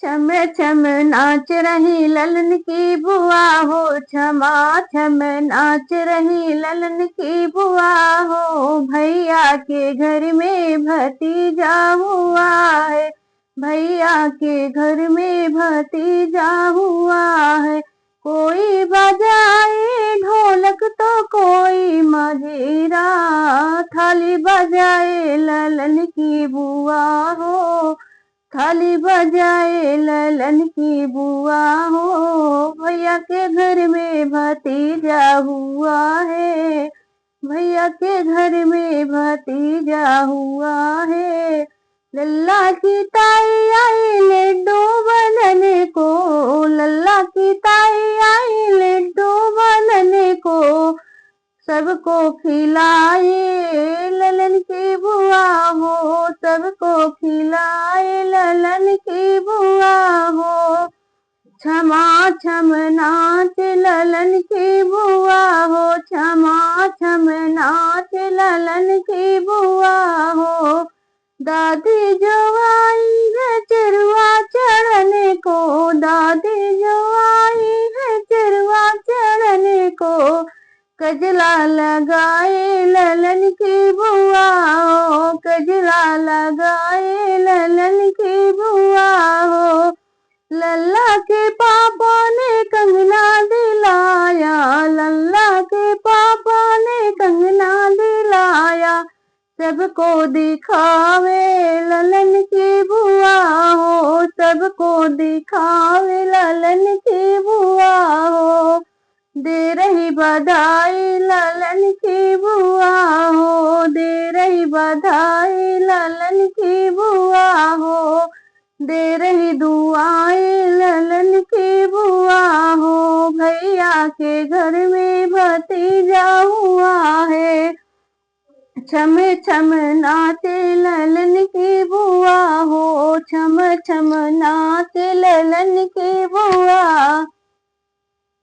छम छम नाच रही ललन की बुआ हो, छमा छम नाच रही ललन की बुआ हो। भैया के घर में भतीजा हुआ है, भैया के घर में भतीजा हुआ है। कोई बजाए ढोलक तो कोई मजीरा, थाली बजाए ललन की बुआ हो, थाली बजाए ललन की बुआ हो। भैया के घर में भतीजा हुआ है, भैया के घर में भतीजा हुआ है। लल्ला की ताई आई लड्डू बनने को, लल्ला की ताई आई लड्डू बनने को। सबको खिलाए ललन की बुआ हो, सबको खिलाए ललन की बुआ हो। छमा छम नाच ललन की बुआ हो, छमा छम नाच ललन की बुआ हो। दादी जो आई है चरवा चढ़ने को, दादी जो आई है चरवा चढ़ने को। कजला लगाए ललन की बुआ हो, कजला लगाए ललन की बुआ हो। लल्ला के पापा ने कंगना दिलाया, लल्ला के पापा ने कंगना दिलाया। सबको दिखावे ललन की बुआ हो, सबको दिखावे ललन की बुआ हो। दे रही बधाई ललन की बुआ हो, दे रही बधाई ललन की बुआ हो। दे रही दुआएं ललन की बुआ हो। भैया के घर में भतीजा हुआ है, छम छम नाचे ललन की बुआ हो, छम छम नाचे ललन की बुआ।